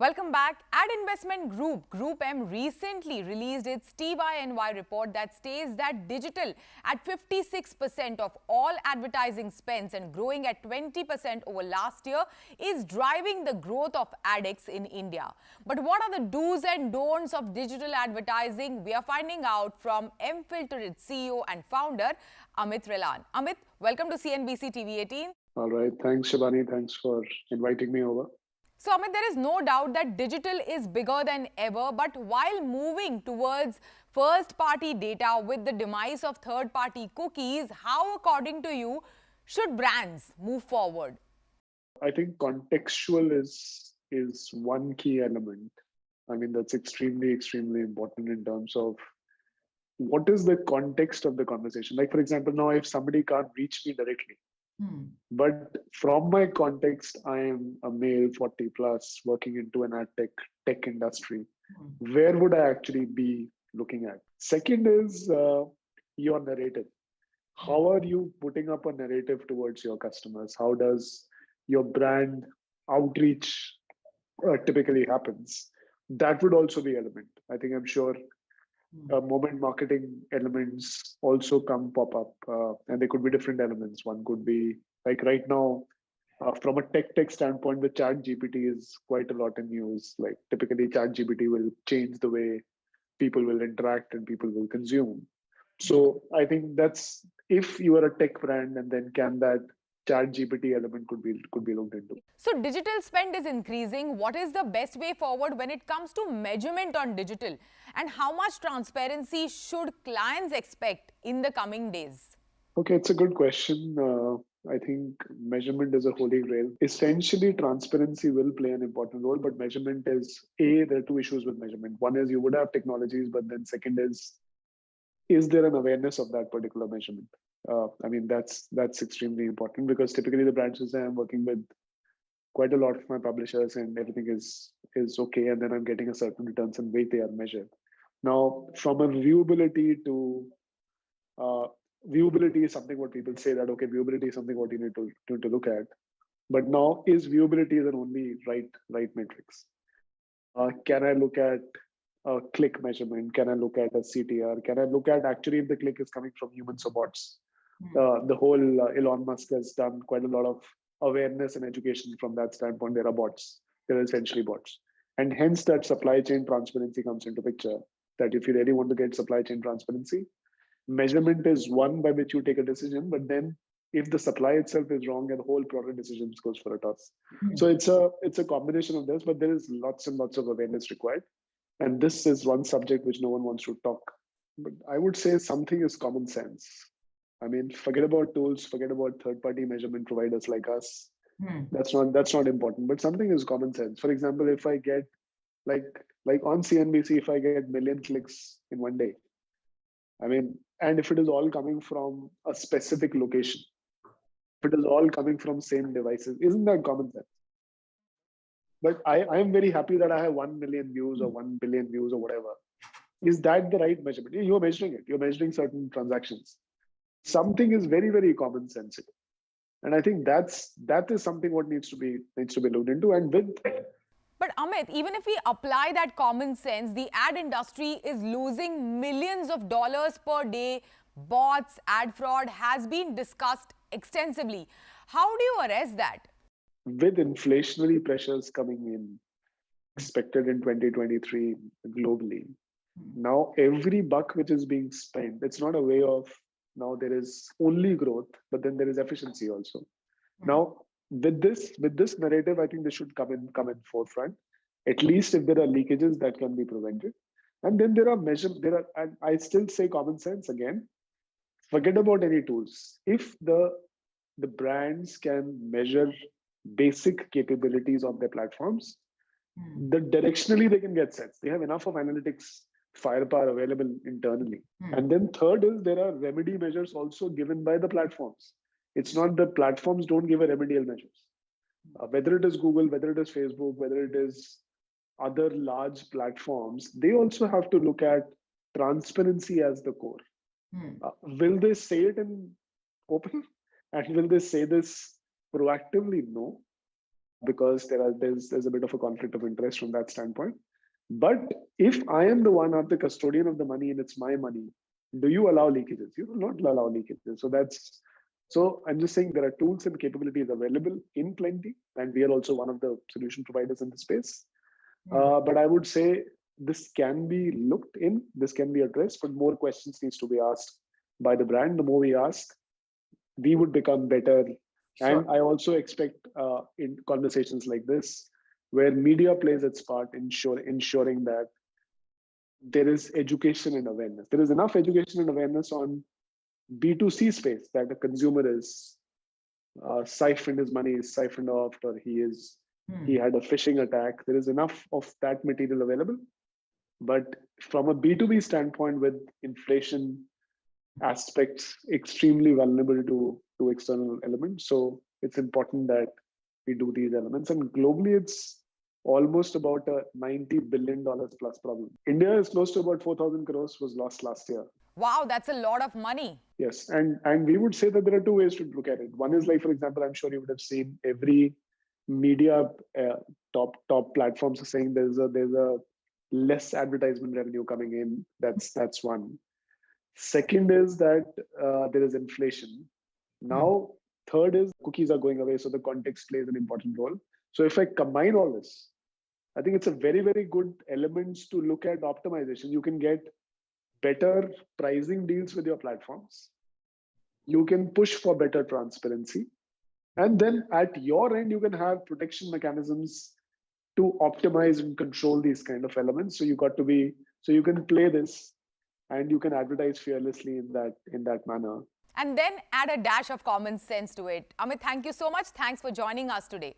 Welcome back. Ad Investment Group, Group M, recently released its TYNY report that states that digital at 56% of all advertising spends and growing at 20% over last year is driving the growth of AdX in India. But what are the do's and don'ts of digital advertising? We are finding out from M-Filter, its CEO and founder, Amit Relan. Amit, welcome to CNBC TV 18. All right. Thanks, Shabani. Thanks for inviting me over. So, Amit, there is no doubt that digital is bigger than ever, but while moving towards first-party data with the demise of third-party cookies, how, according to you, should brands move forward? I think contextual is one key element. I mean, that's extremely important in terms of what is the context of the conversation. Like, for example, now if somebody can't reach me directly, but from my context, I am a male 40 plus working into an ad tech industry. Where would I actually be looking at? Second is your narrative. How are you putting up a narrative towards your customers? How does your brand outreach typically happens? That would also be element. I'm sure moment marketing elements also pop up, and they could be different elements. One could be like right now, from a tech standpoint, the Chat GPT is quite a lot in news. Like typically, Chat GPT will change the way people will interact and people will consume. So I think that's if you are a tech brand, and then can that Chat GPT element could be looked into. So, digital spend is increasing. What is the best way forward when it comes to measurement on digital? And how much transparency should clients expect in the coming days? Okay, it's a good question. I think measurement is a holy grail. Essentially, transparency will play an important role, but measurement there are two issues with measurement. One is you would have technologies, but then second is there an awareness of that particular measurement? That's extremely important because typically the brands say I'm working with quite a lot of my publishers and everything is okay, and then I'm getting a certain returns and way they are measured. Now, from a viewability to viewability is something what people say that okay, viewability is something what you need to look at. But now, is viewability the only right metrics? Can I look at a click measurement? Can I look at a CTR? Can I look at actually if the click is coming from humans or bots? The whole Elon Musk has done quite a lot of awareness and education from that standpoint. There are bots. They're essentially bots. And hence that supply chain transparency comes into picture. That if you really want to get supply chain transparency, measurement is one by which you take a decision, but then if the supply itself is wrong and the whole product decisions goes for a toss. So it's a combination of this, but there is lots and lots of awareness required. And this is one subject which no one wants to talk. But I would say something is common sense. I mean, forget about tools, forget about third-party measurement providers like us. That's not important. But something is common sense. For example, if I get like on CNBC, if I get million clicks in one day, I mean, and if it is all coming from a specific location, if it is all coming from same devices, isn't that common sense? But I am very happy that I have 1 million views or 1 billion views or whatever. Is that the right measurement? You're measuring it. You're measuring certain transactions. Something is very common sensitive, and I think that is something what needs to be looked into. And with But Amit, even if we apply that common sense, the ad industry is losing millions of dollars per day. Bots, ad fraud has been discussed extensively. How do you arrest that? inflationary pressures coming in expected in 2023 globally, now every buck which is being spent, it's not a way of now there is only growth, but then there is efficiency also. Now with this narrative, I think this should come in forefront. At least if there are leakages that can be prevented, and then and I still say common sense again. Forget about any tools. If the brands can measure basic capabilities of their platforms, the directionally they can get sets. They have enough of analytics firepower available internally. And then third is there are remedy measures also given by the platforms. It's not the platforms don't give a remedial measures. Whether it is Google, whether it is Facebook, whether it is other large platforms, they also have to look at transparency as the core. Will they say it in open? And will they say this proactively? No. because there's a bit of a conflict of interest from that standpoint. But if I am the one, or the custodian of the money, and it's my money, do you allow leakages? You will not allow leakages. So I'm just saying there are tools and capabilities available in plenty, and we are also one of the solution providers in the space. But I would say this can be looked in, this can be addressed, but more questions needs to be asked by the brand. The more we ask, we would become better. Sure. And I also expect in conversations like this, where media plays its part, ensuring that there is education and awareness. There is enough education and awareness on B2C space that a consumer is siphoned, his money is siphoned off, or he had a phishing attack. There is enough of that material available. But from a B2B standpoint, with inflation aspects extremely vulnerable to external elements, so it's important that we do these elements. And globally, it's almost about a $90 billion plus problem. India is close to about 4,000 crores was lost last year. Wow, that's a lot of money. Yes, and we would say that there are two ways to look at it. One is, like, for example, I'm sure you would have seen every media top platforms are saying there's a less advertisement revenue coming in. That's one. Second is that there is inflation. Now, third is cookies are going away, so the context plays an important role. So if I combine all this, I think it's a very, very good elements to look at optimization. You can get better pricing deals with your platforms. You can push for better transparency. And then at your end, you can have protection mechanisms to optimize and control these kind of elements. So you can play this and you can advertise fearlessly in that manner. And then add a dash of common sense to it. Amit, thank you so much. Thanks for joining us today.